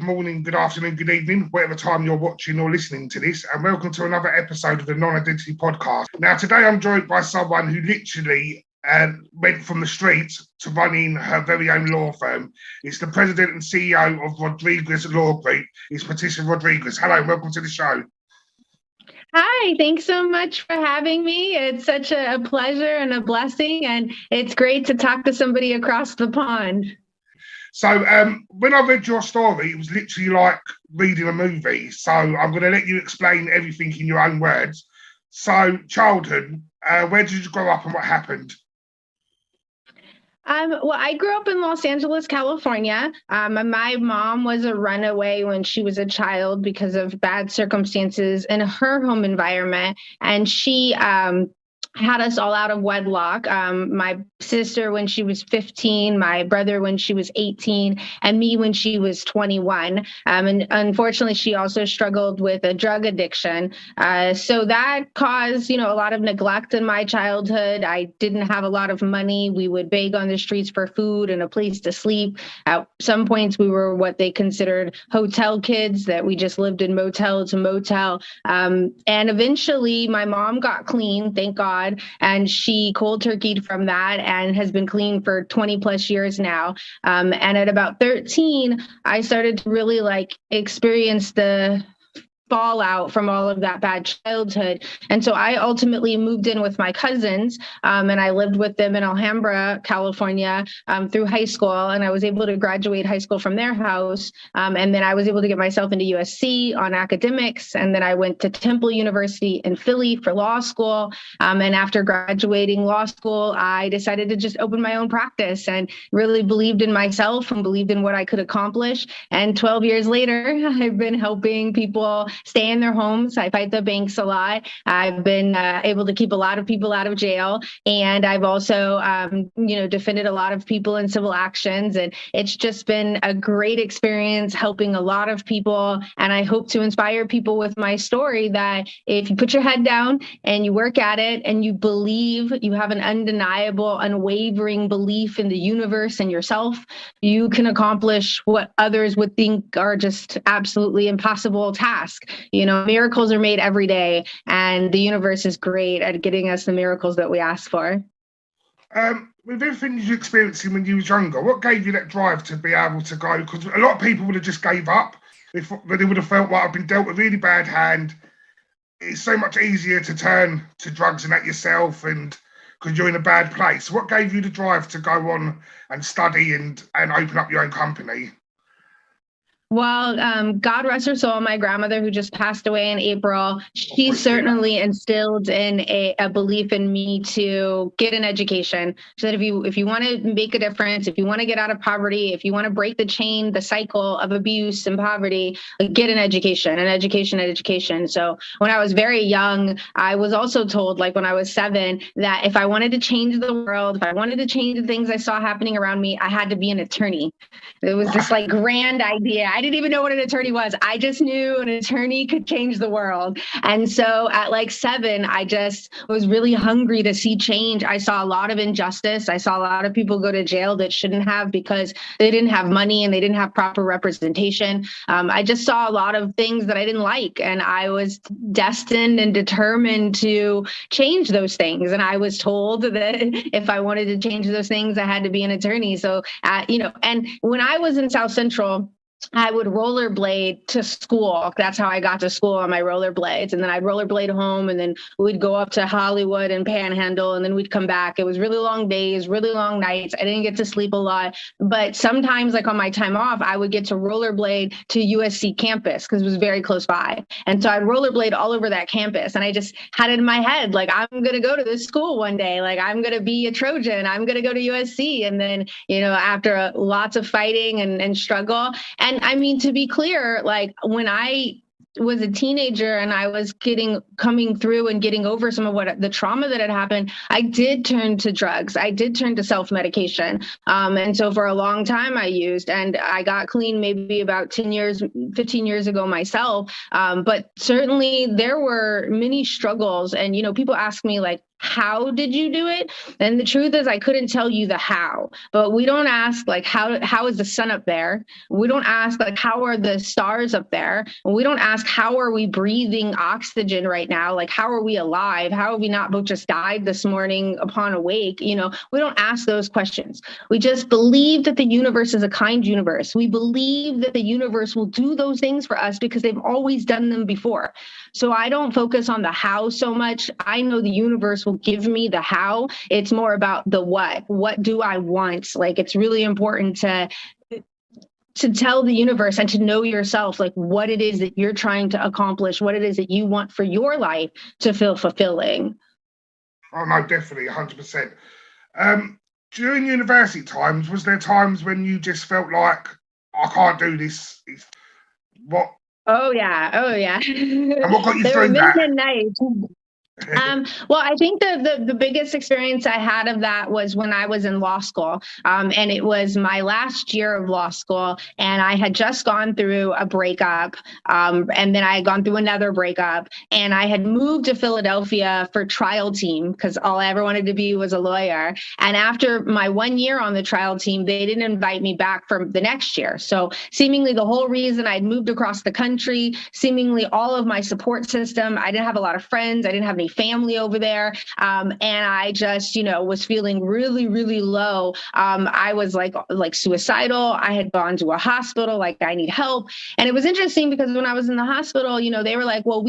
morning, good afternoon, good evening, whatever time you're watching or listening to this, and welcome to another episode of the Non-Identity Podcast. Now, today I'm joined by someone who literally went from the streets to running her very own law firm. It's the president and CEO of Rodriguez Law Group. It's Patricia Rodriguez. Hello, and welcome to the show. Hi, thanks so much for having me. It's such a pleasure and a blessing, and it's great to talk to somebody across the pond. So when I read your story, it was literally like reading a movie. So I'm going to let you explain everything in your own words. So childhood, where did you grow up and what happened? Well, I grew up in Los Angeles, California. My mom was a runaway when she was a child because of bad circumstances in her home environment. And she had us all out of wedlock. My sister when she was 15, my brother when she was 18, and me when she was 21. And unfortunately, she also struggled with a drug addiction. So that caused, a lot of neglect in my childhood. I didn't have a lot of money. We would beg on the streets for food and a place to sleep. At some points, we were what they considered hotel kids, that we just lived in motel to motel. And eventually, my mom got clean, thank God. And she cold turkeyed from that and has been clean for 20 plus years now. And at about 13, I started to really experience the fallout from all of that bad childhood. And so I ultimately moved in with my cousins and I lived with them in Alhambra, California through high school. And I was able to graduate high school from their house. And then I was able to get myself into USC on academics. And then I went to Temple University in Philly for law school. And after graduating law school, I decided to just open my own practice and really believed in myself and believed in what I could accomplish. And 12 years later, I've been helping people stay in their homes. I fight the banks a lot. I've been able to keep a lot of people out of jail. And I've also, defended a lot of people in civil actions. And it's just been a great experience helping a lot of people. And I hope to inspire people with my story that if you put your head down and you work at it and you believe, you have an undeniable, unwavering belief in the universe and yourself, you can accomplish what others would think are just absolutely impossible tasks. Miracles are made every day, and the universe is great at getting us the miracles that we ask for. With everything you experienced when you was younger, what gave you that drive to be able to go? Because a lot of people would have just gave up. They would have felt like I've been dealt a really bad hand. It's so much easier to turn to drugs and that yourself, and because you're in a bad place. What gave you the drive to go on and study and open up your own company? Well, God rest her soul, my grandmother who just passed away in April, she certainly instilled in a belief in me to get an education. She said, if you want to make a difference, if you want to get out of poverty, if you want to break the chain, the cycle of abuse and poverty, get an education. So when I was very young, I was also told, when I was 7, that if I wanted to change the world, if I wanted to change the things I saw happening around me, I had to be an attorney. It was this grand idea. I didn't even know what an attorney was. I just knew an attorney could change the world. And so at 7, I just was really hungry to see change. I saw a lot of injustice. I saw a lot of people go to jail that shouldn't have because they didn't have money and they didn't have proper representation. I just saw a lot of things that I didn't like. And I was destined and determined to change those things. And I was told that if I wanted to change those things, I had to be an attorney. So, and when I was in South Central, I would rollerblade to school. That's how I got to school, on my rollerblades. And then I'd rollerblade home, and then we'd go up to Hollywood and Panhandle, and then we'd come back. It was really long days, really long nights. I didn't get to sleep a lot. But sometimes, on my time off, I would get to rollerblade to USC campus because it was very close by. And so I'd rollerblade all over that campus. And I just had it in my head, I'm going to go to this school one day. I'm going to be a Trojan. I'm going to go to USC. And then, after lots of fighting and struggle, and I mean, to be clear, when I was a teenager and I was coming through and getting over some of the trauma that had happened, I did turn to drugs. I did turn to self-medication. And so for a long time I used, and I got clean maybe about 15 years ago myself. But certainly there were many struggles. And, people ask me how did you do it? And the truth is I couldn't tell you the how, but we don't ask like, how is the sun up there? We don't ask like, how are the stars up there? And we don't ask, how are we breathing oxygen right now? Like, how are we alive? How have we not both just died this morning upon awake? You know, we don't ask those questions. We just believe that the universe is a kind universe. We believe that the universe will do those things for us because they've always done them before. So I don't focus on the how so much. I know the universe will give me the how. It's more about the what. What do I want? Like, it's really important to tell the universe and to know yourself, like what it is that you're trying to accomplish, what it is that you want for your life to feel fulfilling. Oh no, definitely, 100%. During university times, was there times when you just felt like, I can't do this? What? Oh yeah. And what got you There through were that? midnight nights. Well, I think the biggest experience I had of that was when I was in law school. And it was my last year of law school. And I had just gone through a breakup. And then I had gone through another breakup. And I had moved to Philadelphia for trial team because all I ever wanted to be was a lawyer. And after my 1 year on the trial team, they didn't invite me back for the next year. So seemingly the whole reason I'd moved across the country, seemingly all of my support system, I didn't have a lot of friends. I didn't have any family over there. And I just, was feeling really, really low. I was like suicidal. I had gone to a hospital, like I need help. And it was interesting because when I was in the hospital, they were like, well,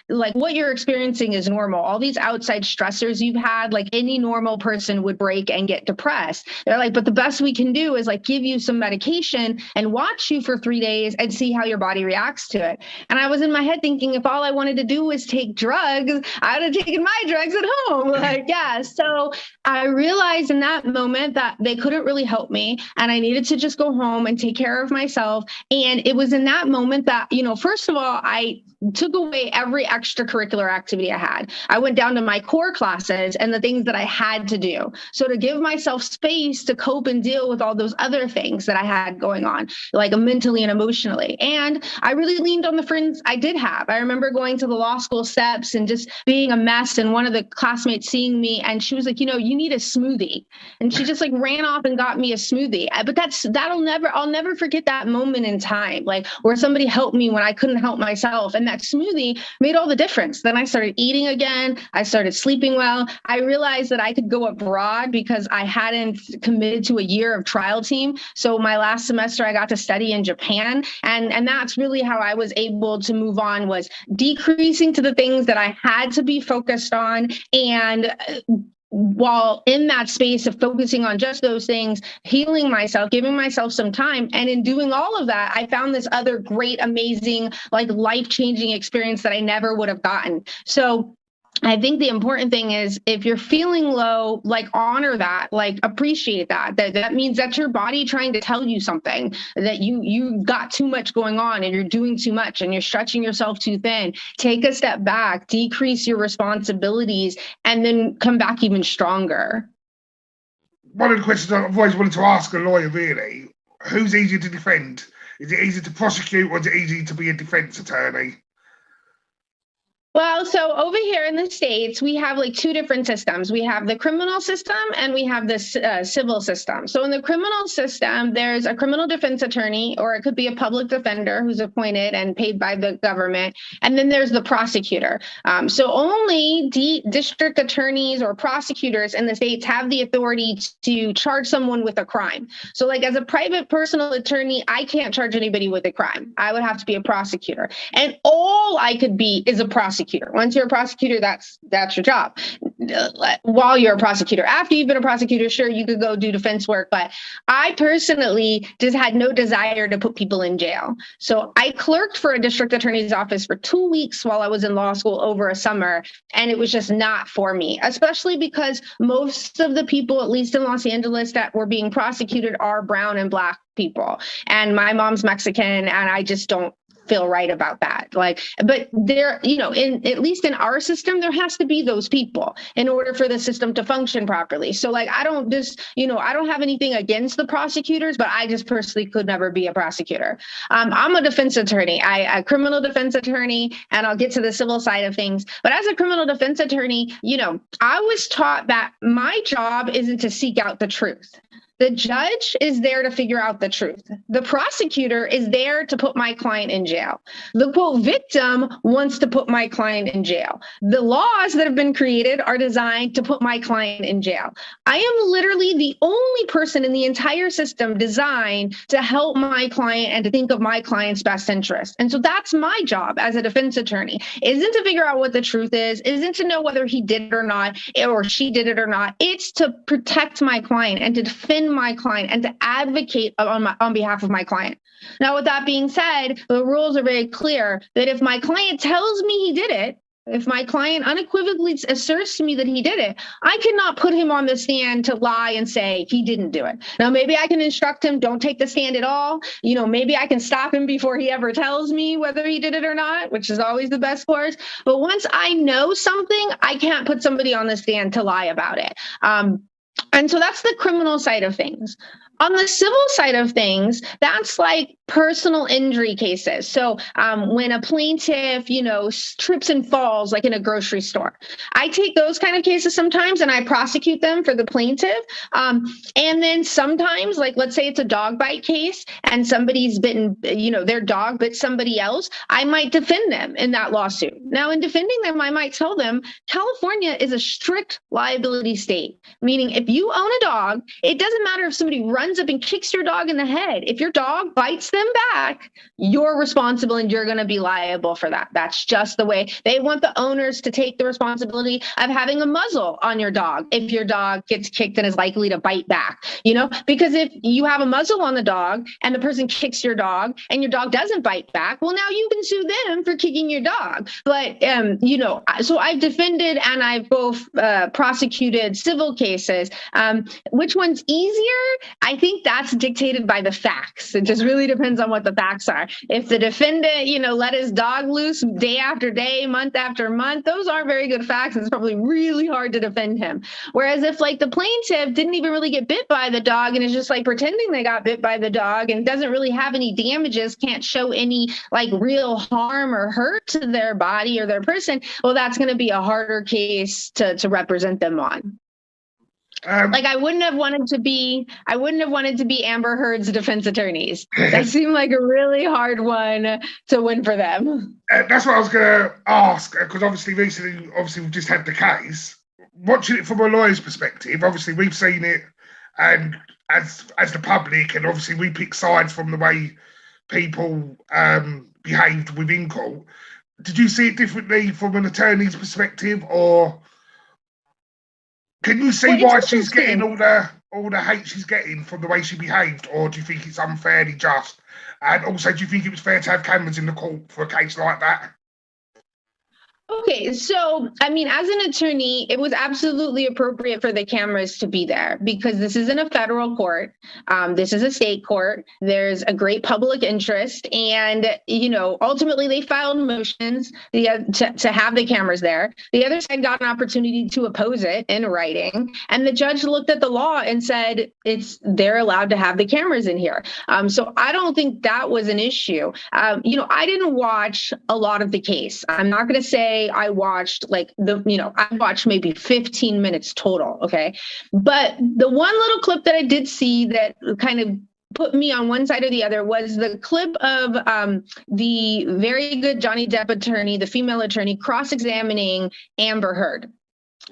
like what you're experiencing is normal. All these outside stressors you've had, like any normal person would break and get depressed. They're like, but the best we can do is like give you some medication and watch you for 3 days and see how your body reacts to it. And I was in my head thinking, if all I wanted to do was take drugs, I would have taken my drugs at home. Like, yeah. So I realized in that moment that they couldn't really help me and I needed to just go home and take care of myself. And it was in that moment that, first of all, I took away every extracurricular activity I had. I went down to my core classes and the things that I had to do. So to give myself space to cope and deal with all those other things that I had going on, like mentally and emotionally. And I really leaned on the friends I did have. I remember going to the law school steps and just being a mess. And one of the classmates seeing me and she was like, you need a smoothie. And she just like ran off and got me a smoothie. But I'll never forget that moment in time, like where somebody helped me when I couldn't help myself. And that smoothie made all the difference. Then I started eating again. I started sleeping well. I realized that I could go abroad because I hadn't committed to a year of trial team. So my last semester, I got to study in Japan. And that's really how I was able to move on, was decreasing to the things that I had to be focused on. And while in that space of focusing on just those things, healing myself, giving myself some time. And in doing all of that, I found this other great, amazing, like life-changing experience that I never would have gotten. So I think the important thing is if you're feeling low, like honor that, like appreciate that. That means that's your body trying to tell you something, that you got too much going on and you're doing too much and you're stretching yourself too thin. Take a step back, decrease your responsibilities, and then come back even stronger. One of the questions I've always wanted to ask a lawyer, really, who's easier to defend? Is it easier to prosecute or is it easier to be a defense attorney? Well, so over here in the States, we have like two different systems. We have the criminal system and we have the civil system. So in the criminal system, there's a criminal defense attorney, or it could be a public defender who's appointed and paid by the government. And then there's the prosecutor. So only district attorneys or prosecutors in the States have the authority to charge someone with a crime. So like as a private personal attorney, I can't charge anybody with a crime. I would have to be a prosecutor. And all I could be is a prosecutor. Once you're a prosecutor, that's your job. While you're a prosecutor, after you've been a prosecutor, sure, you could go do defense work. But I personally just had no desire to put people in jail. So I clerked for a district attorney's office for 2 weeks while I was in law school over a summer. And it was just not for me, especially because most of the people, at least in Los Angeles, that were being prosecuted are brown and Black people. And my mom's Mexican, and I just don't feel right about that. Like, but there, you know, at least in our system, there has to be those people in order for the system to function properly. So like, I don't have anything against the prosecutors, but I just personally could never be a prosecutor. I'm a defense attorney, a criminal defense attorney, and I'll get to the civil side of things. But as a criminal defense attorney, you know, I was taught that my job isn't to seek out the truth. The judge is there to figure out the truth. The prosecutor is there to put my client in jail. The quote victim wants to put my client in jail. The laws that have been created are designed to put my client in jail. I am literally the only person in the entire system designed to help my client and to think of my client's best interest. And so that's my job as a defense attorney, isn't to figure out what the truth is, isn't to know whether he did it or not, or she did it or not. It's to protect my client and to defend my client and to advocate on behalf of my client. Now, with that being said, the rules are very clear that if my client tells me he did it, if my client unequivocally asserts to me that he did it, I cannot put him on the stand to lie and say he didn't do it. Now, maybe I can instruct him, don't take the stand at all. You know, maybe I can stop him before he ever tells me whether he did it or not, which is always the best course. But once I know something, I can't put somebody on the stand to lie about it. And so that's the criminal side of things. On the civil side of things, that's like personal injury cases. So when a plaintiff, you know, trips and falls, like in a grocery store, I take those kind of cases sometimes and I prosecute them for the plaintiff. And then sometimes, like, let's say it's a dog bite case and somebody's bitten, you know, their dog bit somebody else, I might defend them in that lawsuit. Now, in defending them, I might tell them California is a strict liability state, meaning if you own a dog, it doesn't matter if somebody runs up and kicks your dog in the head. If your dog bites them back, you're responsible and you're going to be liable for that. That's just the way they want the owners to take the responsibility of having a muzzle on your dog if your dog gets kicked and is likely to bite back, you know, because if you have a muzzle on the dog and the person kicks your dog and your dog doesn't bite back, well, now you can sue them for kicking your dog. But, you know, so I've defended and I've both prosecuted civil cases. Which one's easier? I think that's dictated by the facts. It just really depends on what the facts are. If the defendant, you know, let his dog loose day after day, month after month, those aren't very good facts. It's probably really hard to defend him. Whereas if like the plaintiff didn't even really get bit by the dog and is just like pretending they got bit by the dog and doesn't really have any damages, can't show any like real harm or hurt to their body or their person, well, that's going to be a harder case to represent them on. Like I wouldn't have wanted to be Amber Heard's defense attorneys. That seemed like a really hard one to win for them. That's what I was going to ask, because obviously recently, we've just had the case. Watching it from a lawyer's perspective, obviously we've seen it, and as the public, and obviously we pick sides from the way people behaved within court. Did you see it differently from an attorney's perspective, or can you see why she's getting all the hate she's getting from the way she behaved, or do you think it's unfairly just? And also, do you think it was fair to have cameras in the court for a case like that? Okay, so, I mean, as an attorney, it was absolutely appropriate for the cameras to be there because this isn't a federal court. This is a state court. There's a great public interest. And, you know, ultimately they filed motions to have the cameras there. The other side got an opportunity to oppose it in writing. And the judge looked at the law and said, they're allowed to have the cameras in here. So I don't think that was an issue. You know, I didn't watch a lot of the case. I'm not going to say I watched I watched maybe 15 minutes total. Okay. But the one little clip that I did see that kind of put me on one side or the other was the clip of the very good Johnny Depp attorney, the female attorney, cross-examining Amber Heard.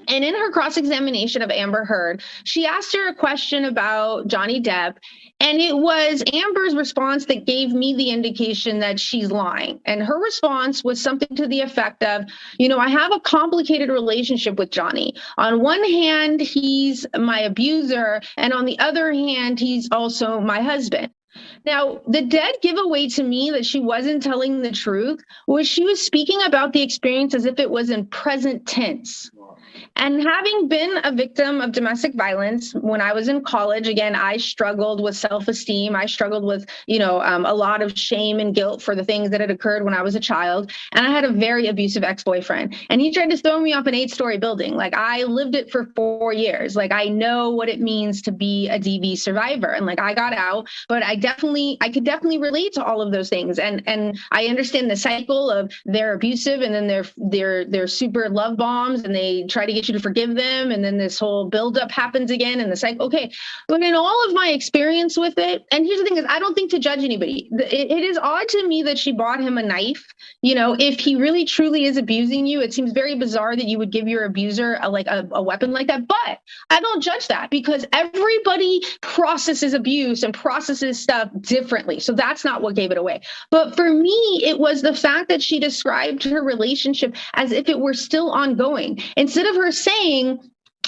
And in her cross-examination of Amber Heard, she asked her a question about Johnny Depp, and it was Amber's response that gave me the indication that she's lying. And her response was something to the effect of, you know, I have a complicated relationship with Johnny. On one hand, he's my abuser, and on the other hand, he's also my husband. Now, the dead giveaway to me that she wasn't telling the truth was she was speaking about the experience as if it was in present tense. And having been a victim of domestic violence when I was in college, again, I struggled with self-esteem. I struggled with, a lot of shame and guilt for the things that had occurred when I was a child. And I had a very abusive ex-boyfriend. And he tried to throw me off an 8-story building. Like, I lived it for 4 years. Like, I know what it means to be a DV survivor. And like, I got out, but I could definitely relate to all of those things. And I understand the cycle of they're abusive and then they're super love bombs and they try to get you to forgive them. And then this whole buildup happens again and the cycle. Okay. But in all of my experience with it, and here's the thing is, I don't think to judge anybody. It is odd to me that she bought him a knife. If he really truly is abusing you, it seems very bizarre that you would give your abuser a weapon like that. But I don't judge that because everybody processes abuse and processes stuff differently. So that's not what gave it away. But for me, it was the fact that she described her relationship as if it were still ongoing. Instead of her saying,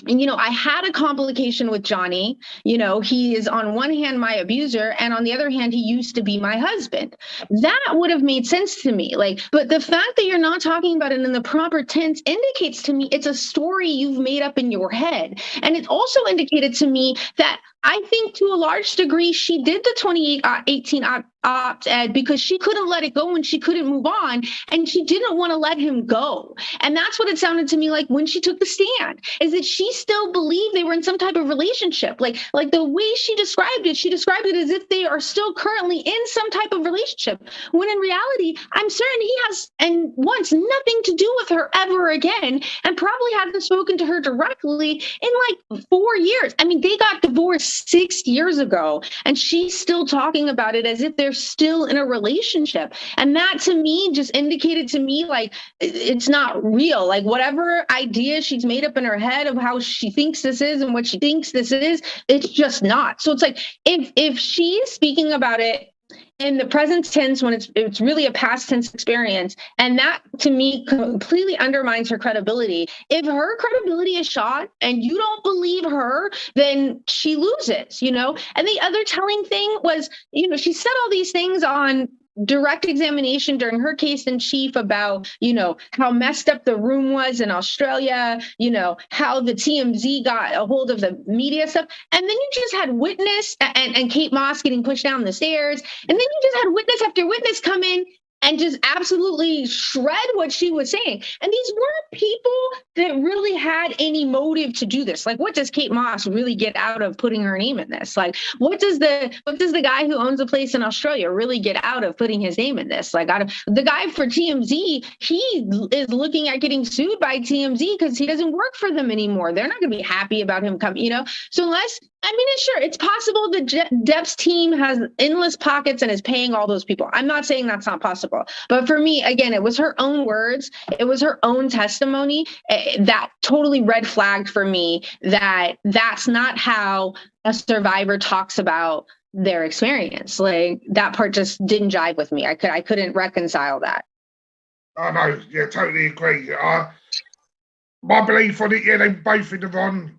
I had a complication with Johnny. He is on one hand my abuser, and on the other hand, he used to be my husband. That would have made sense to me. But the fact that you're not talking about it in the proper tense indicates to me it's a story you've made up in your head. And it also indicated to me that I think to a large degree, she did the 2018 opt-ed because she couldn't let it go and she couldn't move on. And she didn't want to let him go. And that's what it sounded to me like when she took the stand, is that she still believed they were in some type of relationship. Like the way she described it as if they are still currently in some type of relationship. When in reality, I'm certain he has and wants nothing to do with her ever again, and probably hasn't spoken to her directly in 4 years. I mean, they got divorced 6 years ago, and she's still talking about it as if they're still in a relationship. And that to me just indicated to me it's not real. Like, whatever idea she's made up in her head of how she thinks this is and what she thinks this is, it's just not. So it's like, if she's speaking about it in the present tense when it's really a past tense experience, and that to me completely undermines her credibility. If her credibility is shot and you don't believe her, then she loses, And the other telling thing was, she said all these things on direct examination during her case in chief about, how messed up the room was in Australia, how the TMZ got a hold of the media stuff. And then you just had witness and Kate Moss getting pushed down the stairs. And then you just had witness after witness come in and just absolutely shred what she was saying. And these weren't people that really had any motive to do this. Like, what does Kate Moss really get out of putting her name in this? Like, what does the guy who owns a place in Australia really get out of putting his name in this? Like, the guy for TMZ, he is looking at getting sued by TMZ because he doesn't work for them anymore. They're not going to be happy about him coming, So it's possible that Depp's team has endless pockets and is paying all those people. I'm not saying that's not possible. But for me, again, it was her own words. It was her own testimony that totally red flagged for me that that's not how a survivor talks about their experience. Like, that part just didn't jive with me. I couldn't reconcile that. I know. Yeah, totally agree. My belief on it, they both in the wrong.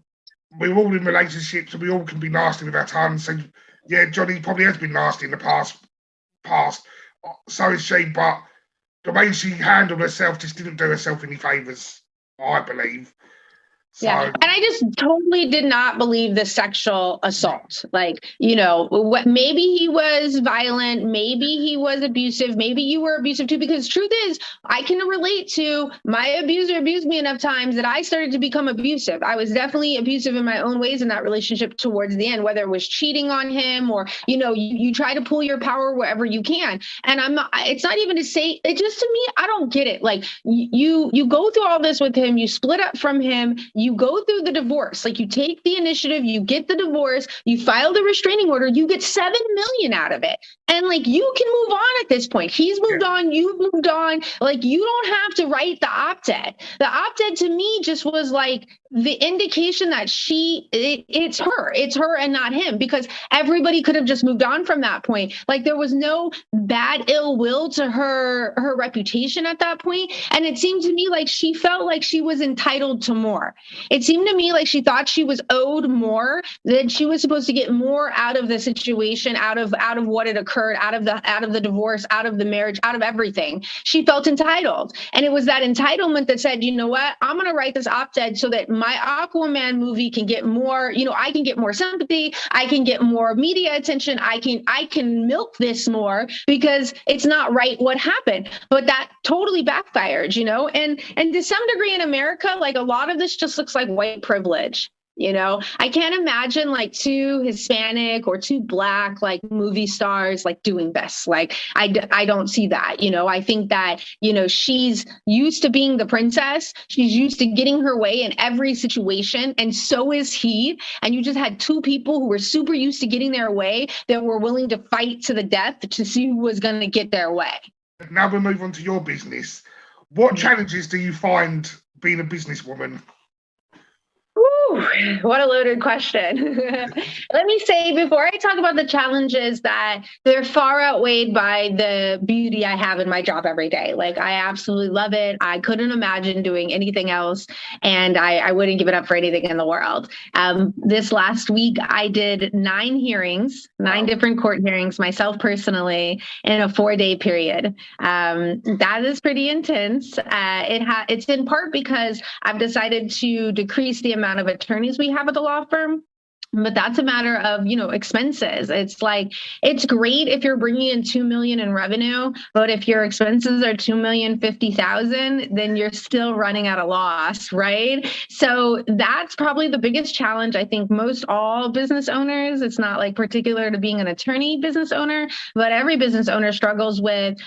We're all in relationships and we all can be nasty with our tongues. So, yeah, Johnny probably has been nasty in the past. So is she, but the way she handled herself just didn't do herself any favours, I believe. So, yeah, and I just totally did not believe the sexual assault. Like, maybe he was violent, maybe he was abusive, maybe you were abusive too, because truth is, I can relate to my abuser abused me enough times that I started to become abusive. I was definitely abusive in my own ways in that relationship towards the end, whether it was cheating on him or, you try to pull your power wherever you can. And it's not even to say, it just, to me, I don't get it. Like, you go through all this with him, you split up from him, you go through the divorce, like you take the initiative, you get the divorce, you file the restraining order, you get $7 million out of it. And like, you can move on at this point. He's moved on, you've moved on. Like, you don't have to write the opt-ed. The opt-ed to me just was like, the indication that it's her and not him, because everybody could have just moved on from that point. Like there was no bad ill will to her reputation at that point. And it seemed to me like she felt like she was entitled to more. It seemed to me like she thought she was owed more, that she was supposed to get more out of the situation, out of what had occurred, out of the divorce, out of the marriage, out of everything. She felt entitled. And it was that entitlement that said, you know what, I'm going to write this op-ed so that my Aquaman movie can get more, I can get more sympathy, I can get more media attention, I can milk this more because it's not right what happened. But that totally backfired, and to some degree in America, like a lot of this just looks like white privilege. I can't imagine like two Hispanic or two Black like movie stars like doing this. Like I don't see that. I think that she's used to being the princess. She's used to getting her way in every situation, and so is he. And you just had two people who were super used to getting their way that were willing to fight to the death to see who was going to get their way. Now we'll move on to your business. What challenges do you find being a businesswoman? Ooh, what a loaded question. Let me say, before I talk about the challenges, that they're far outweighed by the beauty I have in my job every day. Like, I absolutely love it. I couldn't imagine doing anything else, and I wouldn't give it up for anything in the world. This last week, I did 9 hearings, 9 different court hearings, myself personally, in a 4-day period. That is pretty intense. It's in part because I've decided to decrease the amount of attorneys we have at the law firm. But that's a matter of, expenses. It's like, it's great if you're bringing in $2 million in revenue, but if your expenses are $2,050,000, then you're still running at a loss, right? So that's probably the biggest challenge. I think most all business owners, it's not like particular to being an attorney business owner, but every business owner struggles with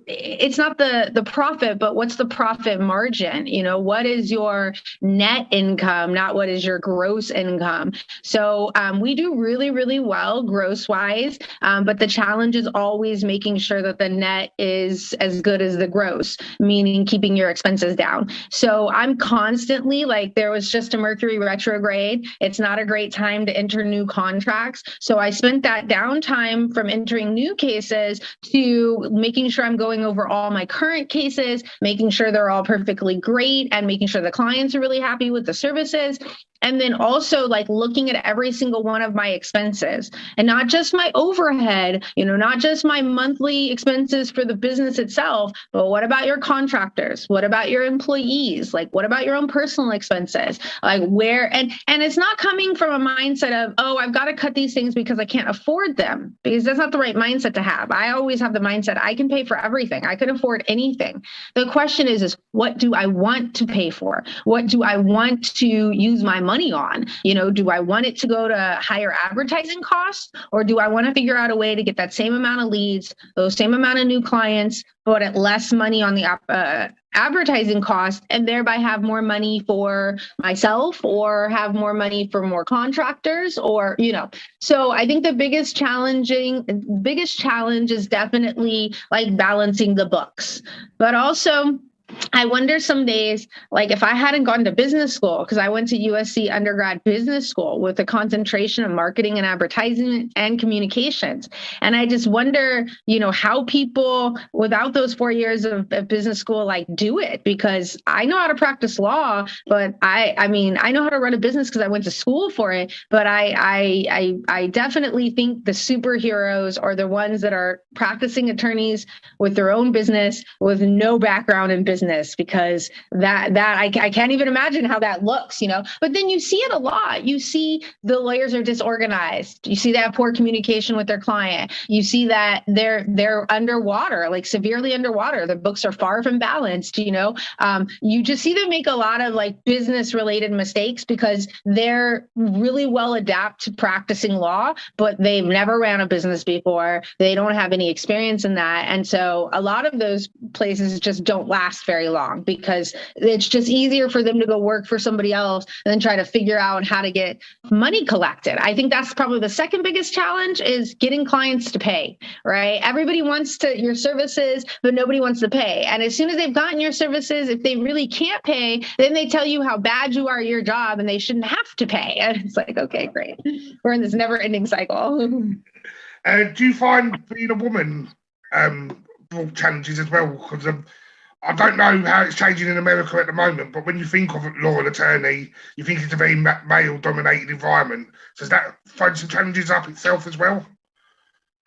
it's not the profit, but what's the profit margin? What is your net income, not what is your gross income? So we do really, really well gross wise, but the challenge is always making sure that the net is as good as the gross, meaning keeping your expenses down. So I'm constantly there was just a Mercury retrograde. It's not a great time to enter new contracts. So I spent that downtime from entering new cases to making sure I'm going over all my current cases, making sure they're all perfectly great, and making sure the clients are really happy with the services. And then also looking at every single one of my expenses, and not just my overhead, not just my monthly expenses for the business itself, but what about your contractors? What about your employees? What about your own personal expenses? And it's not coming from a mindset of, oh, I've got to cut these things because I can't afford them, because that's not the right mindset to have. I always have the mindset, I can pay for everything. I can afford anything. The question is what do I want to pay for? What do I want to use my money on? Do I want it to go to higher advertising costs, or do I want to figure out a way to get that same amount of leads, those same amount of new clients, but at less money on the advertising cost, and thereby have more money for myself, or have more money for more contractors, or So I think the biggest challenge is definitely balancing the books, but also I wonder some days, if I hadn't gone to business school, because I went to USC undergrad business school with a concentration of marketing and advertising and communications. And I just wonder, how people without those 4 years of business school, do it, because I know how to practice law, but I know how to run a business because I went to school for it. But I definitely think the superheroes are the ones that are practicing attorneys with their own business with no background in business, because that I can't even imagine how that looks, But then you see it a lot. You see the lawyers are disorganized. You see they have poor communication with their client. You see that they're underwater, severely underwater. The books are far from balanced. You just see them make a lot of business related mistakes because they're really well adapted to practicing law, but they've never ran a business before. They don't have any experience in that, and so a lot of those places just don't last very long because it's just easier for them to go work for somebody else and then try to figure out how to get money collected. I think that's probably the second biggest challenge is getting clients to pay, right? Everybody wants your services, but nobody wants to pay. And as soon as they've gotten your services, if they really can't pay, then they tell you how bad you are at your job and they shouldn't have to pay. And it's like, okay, great. We're in this never ending cycle. Do you find being a woman brought challenges as well? Because I don't know how it's changing in America at the moment, but when you think of law and attorney, you think it's a very male-dominated environment. So does that find some challenges up itself as well?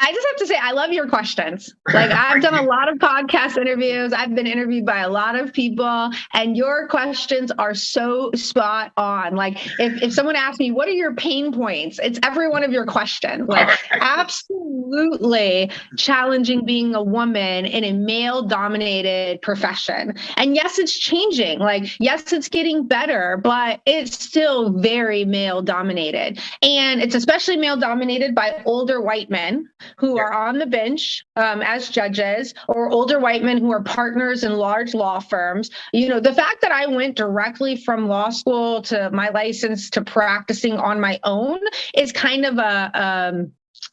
I just have to say, I love your questions. Like I've done a lot of podcast interviews. I've been interviewed by a lot of people and your questions are so spot on. Like if someone asks me, what are your pain points? It's every one of your questions. Like absolutely challenging being a woman in a male dominated profession. And yes, it's changing. Like, yes, it's getting better, but it's still very male dominated. And it's especially male dominated by older white men who are on the bench as judges, or older white men who are partners in large law firms. You know, the fact that I went directly from law school to my license to practicing on my own is kind of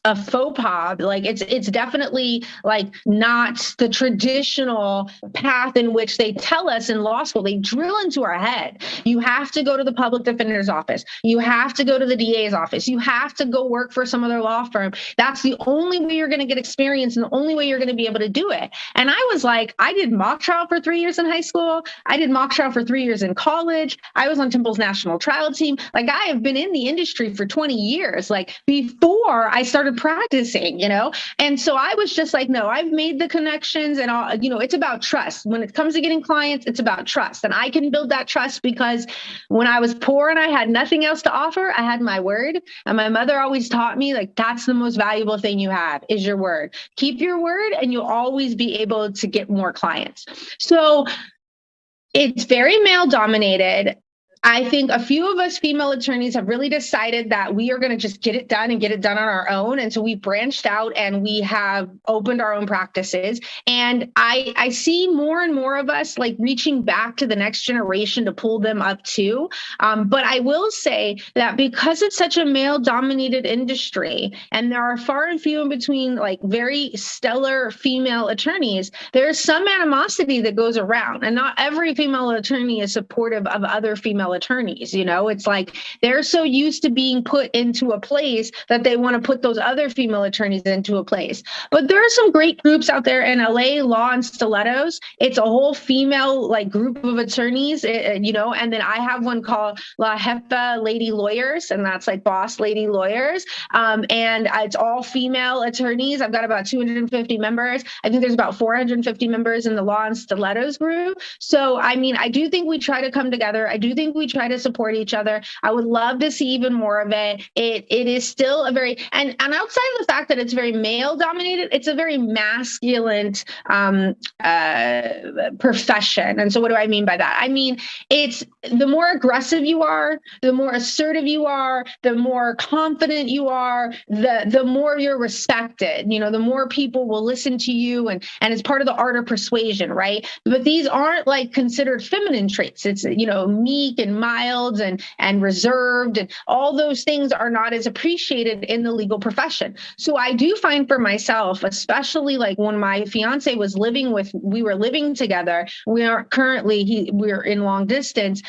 a faux pas. Like it's definitely like not the traditional path in which they tell us in law school. They drill into our head. You have to go to the public defender's office. You have to go to the DA's office. You have to go work for some other law firm. That's the only way you're going to get experience and the only way you're going to be able to do it. And I was like, I did mock trial for 3 years in high school. I did mock trial for 3 years in college. I was on Temple's national trial team. Like I have been in the industry for 20 years, like before I started practicing, you know? And so I was just like, no, I've made the connections and all, you know, it's about trust. When it comes to getting clients, it's about trust. And I can build that trust because when I was poor and I had nothing else to offer, I had my word. And my mother always taught me, like, that's the most valuable thing you have is your word. Keep your word and you'll always be able to get more clients. So it's very male dominated. I think a few of us female attorneys have really decided that we are going to just get it done and get it done on our own. And so we branched out and we have opened our own practices. And I see more and more of us like reaching back to the next generation to pull them up too. But I will say that because it's such a male dominated industry and there are far and few in between like very stellar female attorneys, there's some animosity that goes around and not every female attorney is supportive of other female attorneys. You know, it's like they're so used to being put into a place that they want to put those other female attorneys into a place. But there are some great groups out there in LA, Law and Stilettos. It's a whole female like group of attorneys, you know, and then I have one called La Jefa Lady Lawyers, and that's like boss lady lawyers. And it's all female attorneys. I've got about 250 members. I think there's about 450 members in the Law and Stilettos group. So, I mean, I do think we try to come together. I do think we try to support each other. I would love to see even more of it. It is still a very, and outside of the fact that it's very male dominated, it's a very masculine profession. And so what do I mean by that? I mean, it's the more aggressive you are, the more assertive you are, the more confident you are, the more you're respected, you know, the more people will listen to you. And it's part of the art of persuasion, right? But these aren't like considered feminine traits. It's, you know, meek and mild and reserved, and all those things are not as appreciated in the legal profession. So I do find for myself, especially like when my fiance was we were living together, we aren't currently, we're in long distance,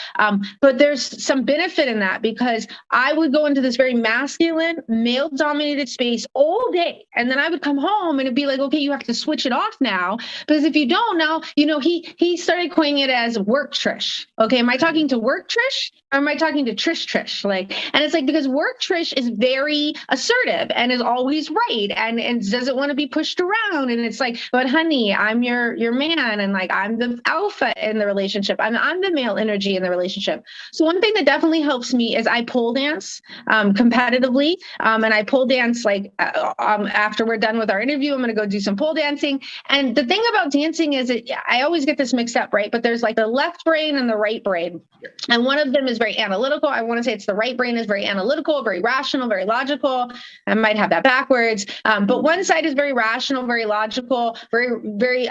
but there's some benefit in that because I would go into this very masculine, male dominated space all day. And then I would come home and it'd be like, okay, you have to switch it off now, because if you don't now, you know, he started coining it as work Trish. Okay. Am I talking to work Trish or am I talking to Trish? Like, and it's like, because work Trish is very assertive and is always right. And doesn't want to be pushed around. And it's like, but honey, I'm your man. And like, I'm the alpha in the relationship. I'm the male energy in the relationship. So one thing that definitely helps me is I pole dance competitively. And I pole dance like after we're done with our interview, I'm going to go do some pole dancing. And the thing about dancing is I always get this mixed up, right? But there's like the left brain and the right brain. And one of them is very analytical. I want to say it's the right brain is very analytical, very rational, very logical. I might have that backwards. But one side is very rational, very logical, very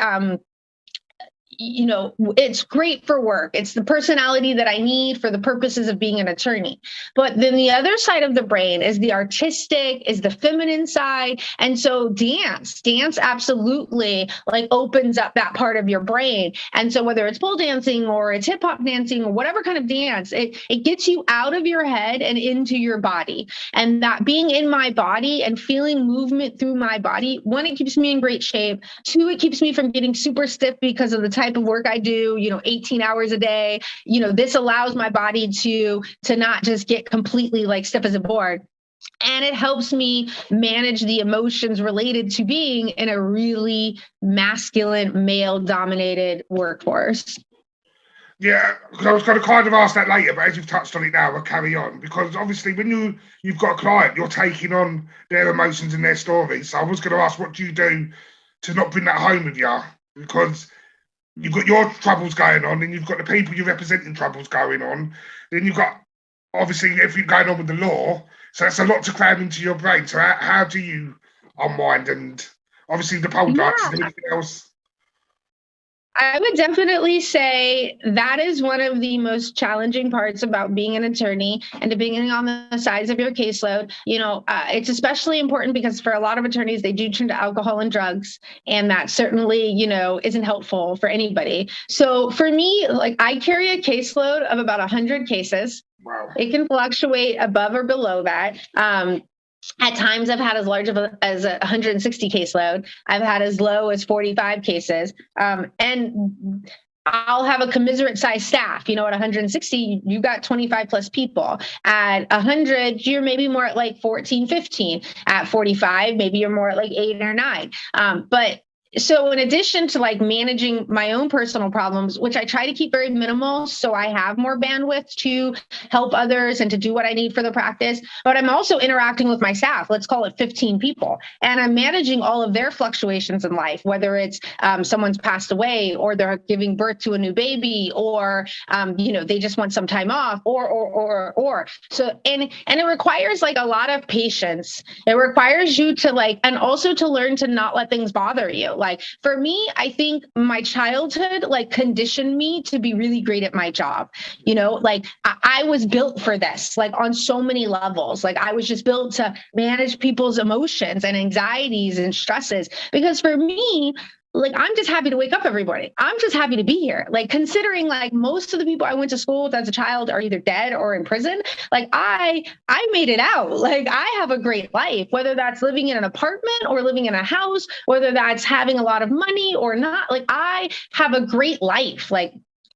it's great for work. It's the personality that I need for the purposes of being an attorney. But then the other side of the brain is the artistic, is the feminine side. And so dance absolutely like opens up that part of your brain. And so whether it's pole dancing or it's hip hop dancing or whatever kind of dance, it gets you out of your head and into your body. And that being in my body and feeling movement through my body, one, it keeps me in great shape. Two, it keeps me from getting super stiff because of the type of work I do, 18 hours a day. This allows my body to not just get completely like stiff as a board. And it helps me manage the emotions related to being in a really masculine, male-dominated workforce. Yeah, because I was going to kind of ask that later, but as you've touched on it now, we'll carry on. Because obviously when you've got a client, you're taking on their emotions and their stories. So I was going to ask, what do you do to not bring that home with you? Because you've got your troubles going on, and you've got the people you're representing troubles going on. Then you've got, obviously, everything going on with the law. So that's a lot to cram into your brain. So how do you unwind? And obviously the pole dance, is there anything else? I would definitely say that is one of the most challenging parts about being an attorney, and depending on the size of your caseload, it's especially important because for a lot of attorneys, they do turn to alcohol and drugs, and that certainly, isn't helpful for anybody. So for me, like I carry a caseload of about 100 cases. Wow. It can fluctuate above or below that. At times, I've had as large as a 160 caseload. I've had as low as 45 cases. And I'll have a commiserate size staff. At 160, you got 25 plus people. At 100, you're maybe more at like 14, 15. At 45, maybe you're more at like 8 or 9. So in addition to like managing my own personal problems, which I try to keep very minimal, so I have more bandwidth to help others and to do what I need for the practice, but I'm also interacting with my staff, let's call it 15 people. And I'm managing all of their fluctuations in life, whether it's someone's passed away or they're giving birth to a new baby, or, they just want some time off or. So, and it requires like a lot of patience. It requires you to like, and also to learn to not let things bother you. Like for me, I think my childhood like conditioned me to be really great at my job. Like I was built for this, like on so many levels. Like I was just built to manage people's emotions and anxieties and stresses. Because for me, like, I'm just happy to wake up every morning. I'm just happy to be here. Like, considering like most of the people I went to school with as a child are either dead or in prison. Like I made it out. Like I have a great life, whether that's living in an apartment or living in a house, whether that's having a lot of money or not. Like I have a great life. Like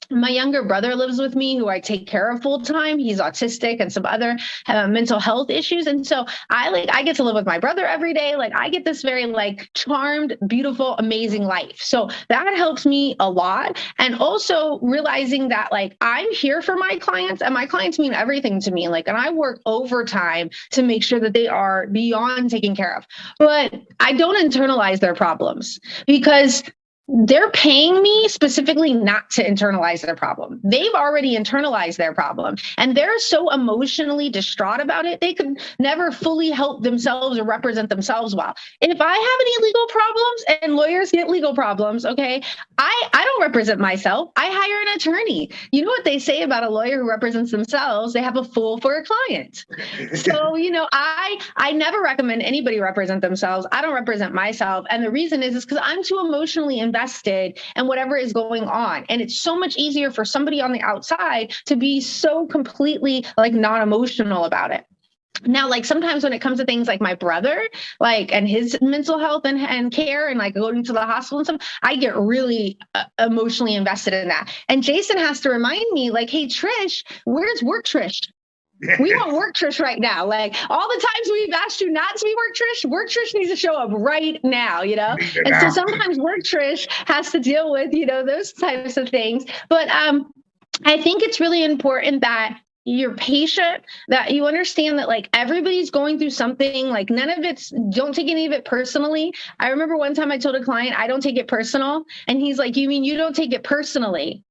my younger brother lives with me, who I take care of full time. He's autistic and some other mental health issues. And so I get to live with my brother every day. Like I get this very like charmed, beautiful, amazing life. So that helps me a lot. And also realizing that like I'm here for my clients, and my clients mean everything to me. Like, and I work overtime to make sure that they are beyond taken care of. But I don't internalize their problems, because they're paying me specifically not to internalize their problem. They've already internalized their problem, and they're so emotionally distraught about it, they could never fully help themselves or represent themselves well. If I have any legal problems, and lawyers get legal problems, okay, I don't represent myself. I hire an attorney. You know what they say about a lawyer who represents themselves? They have a fool for a client. So, I never recommend anybody represent themselves. I don't represent myself. And the reason is because I'm too emotionally invested in whatever is going on. And it's so much easier for somebody on the outside to be so completely like non-emotional about it. Now, like sometimes when it comes to things like my brother, like, and his mental health and care and like going to the hospital and stuff, I get really emotionally invested in that. And Jason has to remind me like, hey, Trish, where's work, Trish? We want work Trish right now. Like all the times we've asked you not to be work Trish needs to show up right now, And so sometimes work Trish has to deal with, those types of things. But I think it's really important that you're patient, that you understand that like everybody's going through something, like don't take any of it personally. I remember one time I told a client, I don't take it personal. And he's like, you mean you don't take it personally?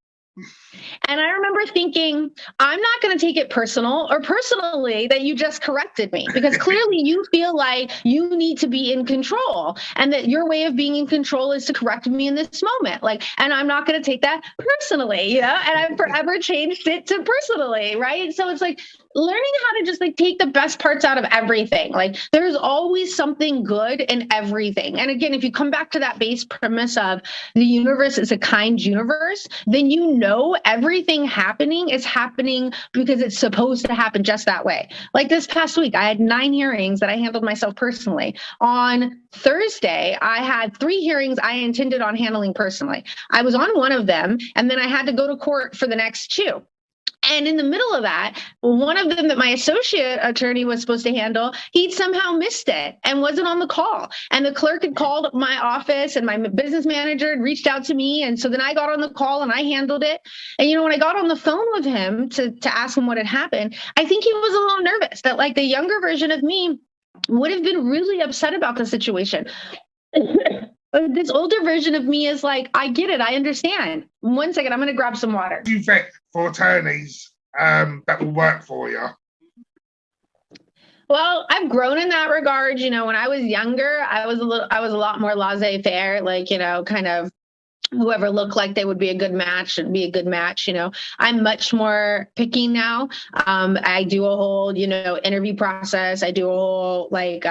And I remember thinking, I'm not going to take it personal or personally that you just corrected me, because clearly you feel like you need to be in control and that your way of being in control is to correct me in this moment. Like, and I'm not going to take that personally, you know, and I've forever changed it to personally. Right. So it's like learning how to just like take the best parts out of everything. Like there's always something good in everything. And again, if you come back to that base premise of the universe is a kind universe, then you know everything happening is happening because it's supposed to happen just that way. Like this past week, I had 9 hearings that I handled myself personally. On Thursday, I had 3 hearings I intended on handling personally. I was on one of them, and then I had to go to court for the next 2. And in the middle of that, one of them that my associate attorney was supposed to handle, he'd somehow missed it and wasn't on the call. And the clerk had called my office and my business manager had reached out to me. And so then I got on the call and I handled it. And, you know, when I got on the phone with him to ask him what had happened, I think he was a little nervous that like the younger version of me would have been really upset about the situation. This older version of me is like, I get it. I understand. 1 second. I'm going to grab some water. You vet for attorneys that will work for you? Well, I've grown in that regard. You know, when I was younger, I was a lot more laissez-faire, like, you know, kind of whoever looked like they would be a good match should be a good match. You know, I'm much more picky now. I do a whole, you know, interview process. I do a whole like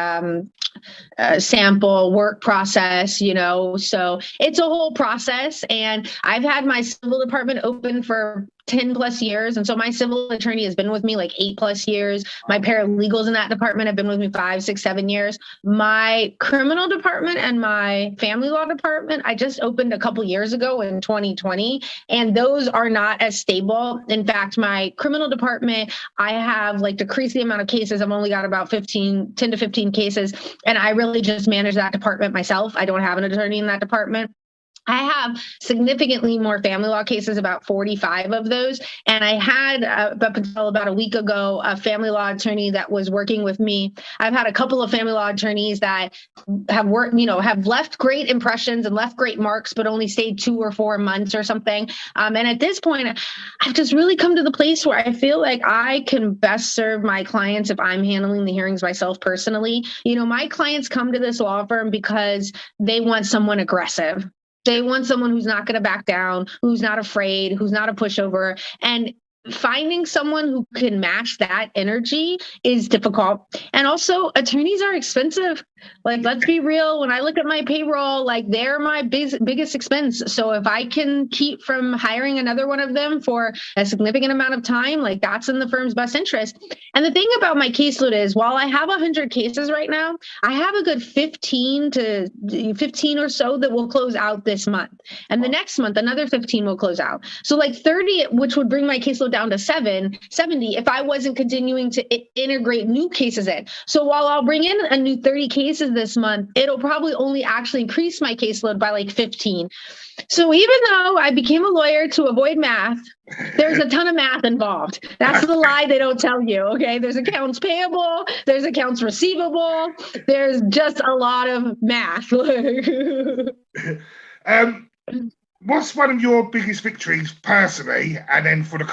sample work process, you know, so it's a whole process. And I've had my civil department open for 10 plus years. And so my civil attorney has been with me like 8 plus years. My paralegals in that department have been with me 5, 6, 7 years. My criminal department and my family law department, I just opened a couple years ago in 2020, and those are not as stable. In fact, my criminal department, I have like decreased the amount of cases. I've only got about 10 to 15 cases. And I really just manage that department myself. I don't have an attorney in that department. I have significantly more family law cases, about 45 of those. And I had, up until about a week ago, a family law attorney that was working with me. I've had a couple of family law attorneys that have worked, you know, have left great impressions and left great marks, but only stayed 2 or 4 months or something. And at this point, I've just really come to the place where I feel like I can best serve my clients if I'm handling the hearings myself personally. You know, my clients come to this law firm because they want someone aggressive. They want someone who's not going to back down, who's not afraid, who's not a pushover. And finding someone who can match that energy is difficult. And also, attorneys are expensive. Like, let's be real. When I look at my payroll, like they're my biggest expense. So if I can keep from hiring another one of them for a significant amount of time, like that's in the firm's best interest. And the thing about my caseload is, while I have 100 cases right now, I have a good 15 or so that will close out this month. And the next month, another 15 will close out. So like 30, which would bring my caseload down to 70 if I wasn't continuing to integrate new cases in. So while I'll bring in a new 30 cases this month, it'll probably only actually increase my caseload by like 15. So even though I became a lawyer to avoid math, there's a ton of math involved. That's the lie they don't tell you. Okay. There's accounts payable. There's accounts receivable. There's just a lot of math. What's one of your biggest victories personally, and then for the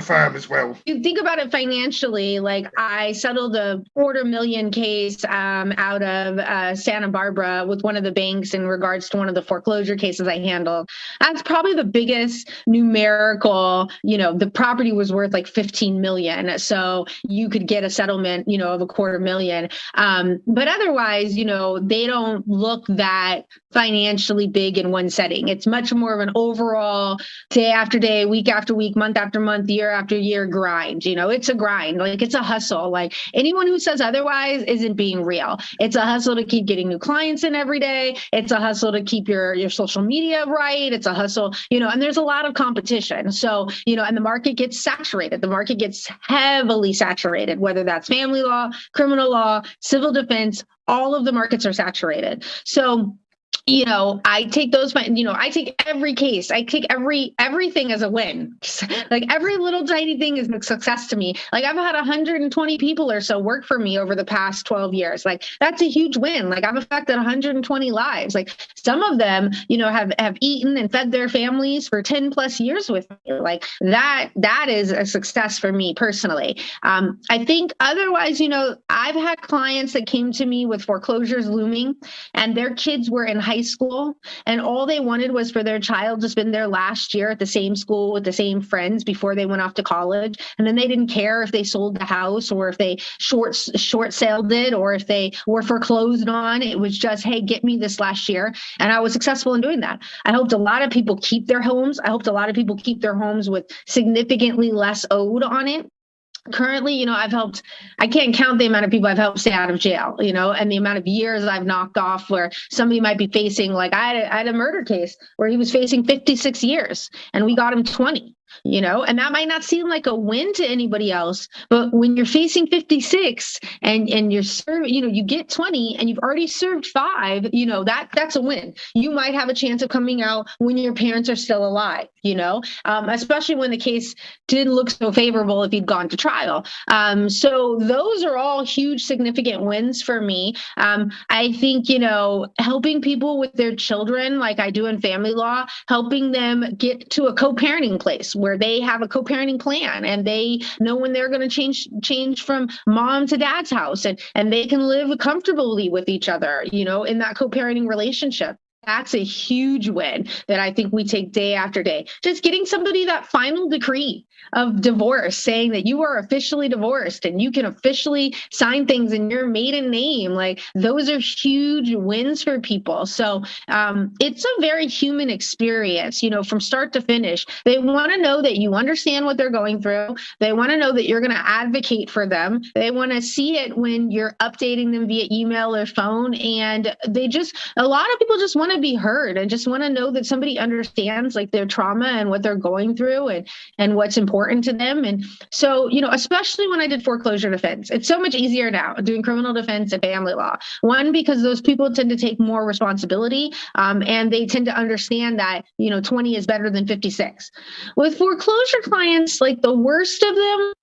firm as well? You think about it financially, like I settled a $250,000 case out of Santa Barbara with one of the banks in regards to one of the foreclosure cases I handled. That's probably the biggest numerical, you know, the property was worth like $15 million. So you could get a settlement, you know, of $250,000. But otherwise, you know, they don't look that financially big in one setting. It's much more of an overall day after day, week after week, month after month, year after year grind. You know, it's a grind, like it's a hustle. Like anyone who says otherwise isn't being real. It's a hustle to keep getting new clients in every day. It's a hustle to keep your social media right. It's a hustle, you know, and there's a lot of competition. So, you know, and the market gets saturated. The market gets heavily saturated, whether that's family law, criminal law, civil defense, all of the markets are saturated. So I take I take every case, I take everything as a win. Like every little tiny thing is a success to me. Like I've had 120 people or so work for me over the past 12 years. Like that's a huge win. Like I've affected 120 lives. Like some of them, have eaten and fed their families for 10 plus years with me. Like that is a success for me personally. I think otherwise, I've had clients that came to me with foreclosures looming and their kids were in high school and all they wanted was for their child to spend their last year at the same school with the same friends before they went off to college. And then they didn't care if they sold the house or if they short sailed it or if they were foreclosed on. It was just, hey, get me this last year. And I was successful in doing that. I helped a lot of people keep their homes. I helped a lot of people keep their homes with significantly less owed on it. Currently, I can't count the amount of people I've helped stay out of jail, and the amount of years I've knocked off where somebody might be facing, like I had a murder case where he was facing 56 years and we got him 20. And that might not seem like a win to anybody else, but when you're facing 56 and you're serving, you get 20 and you've already served 5, that's a win. You might have a chance of coming out when your parents are still alive, especially when the case didn't look so favorable if you'd gone to trial. So those are all huge, significant wins for me. I think, helping people with their children, like I do in family law, helping them get to a co-parenting place where they have a co-parenting plan and they know when they're going to change from mom to dad's house and they can live comfortably with each other, in that co-parenting relationship. That's a huge win that I think we take day after day. Just getting somebody that final decree of divorce saying that you are officially divorced and you can officially sign things in your maiden name. Like those are huge wins for people. So it's a very human experience, from start to finish. They want to know that you understand what they're going through. They want to know that you're going to advocate for them. They want to see it when you're updating them via email or phone. And a lot of people just want to be heard and just want to know that somebody understands like their trauma and what they're going through and what's important to them. And so, especially when I did foreclosure defense, it's so much easier now doing criminal defense and family law. One, because those people tend to take more responsibility and they tend to understand that, 20 is better than 56. With foreclosure clients, like the worst of them,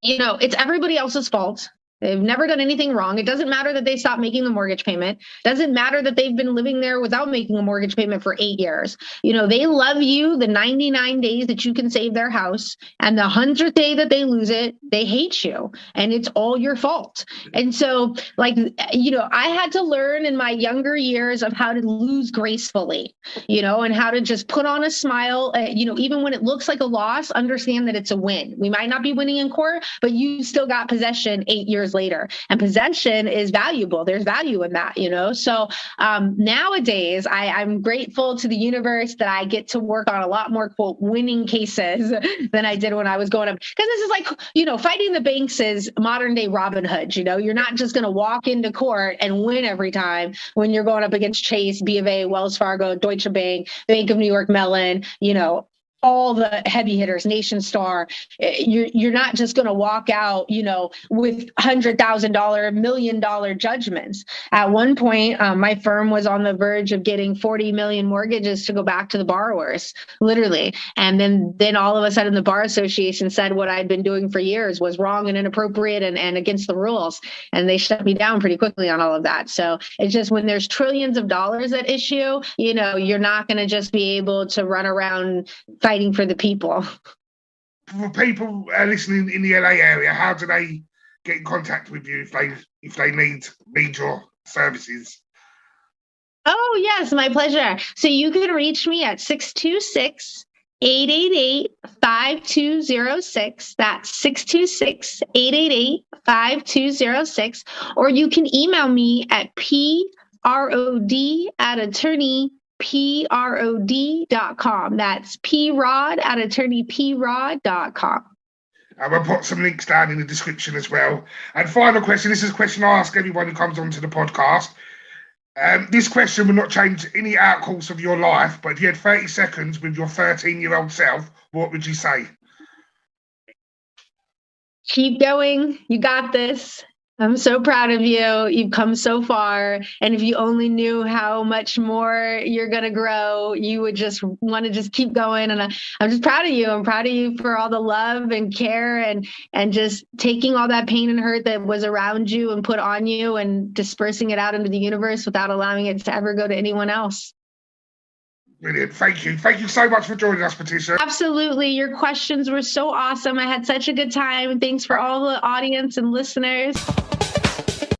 it's everybody else's fault. They've never done anything wrong. It doesn't matter that they stopped making the mortgage payment. It doesn't matter that they've been living there without making a mortgage payment for 8 years. They love you the 99 days that you can save their house. And the 100th day that they lose it, they hate you. And it's all your fault. And so, I had to learn in my younger years of how to lose gracefully, and how to just put on a smile, even when it looks like a loss, understand that it's a win. We might not be winning in court, but you still got possession 8 years later, and possession is valuable. There's value in that, So nowadays I'm grateful to the universe that I get to work on a lot more quote winning cases than I did when I was going up, because this is like, fighting the banks is modern day Robin Hood. You're not just going to walk into court and win every time when you're going up against Chase, B of A, Wells Fargo, Deutsche Bank, Bank of New York Mellon, all the heavy hitters, Nation Star. You're not just going to walk out, with $100,000, $1 million judgments. At one point, my firm was on the verge of getting 40 million mortgages to go back to the borrowers, literally. And then all of a sudden, the Bar Association said what I'd been doing for years was wrong and inappropriate and against the rules. And they shut me down pretty quickly on all of that. So it's just when there's trillions of dollars at issue, you're not going to just be able to run around fighting for the people. For people listening in the LA area, how do they get in contact with you if they need your services? Oh, yes, my pleasure. So you can reach me at 626-888-5206. That's 626-888-5206. Or you can email me at prod@attorneyprod.com. That's prod@attorneyprod.com. I'm going to put some links down in the description as well. And final question, this is a question I ask everyone who comes onto the podcast. This question will not change any outcourse of your life, but if you had 30 seconds with your 13-year-old self, what would you say? Keep going. You got this. I'm so proud of you. You've come so far. And if you only knew how much more you're going to grow, you would just want to just keep going. And I'm just proud of you. I'm proud of you for all the love and care and just taking all that pain and hurt that was around you and put on you and dispersing it out into the universe without allowing it to ever go to anyone else. Brilliant. Thank you. Thank you so much for joining us, Patricia. Absolutely. Your questions were so awesome. I had such a good time. Thanks for all the audience and listeners.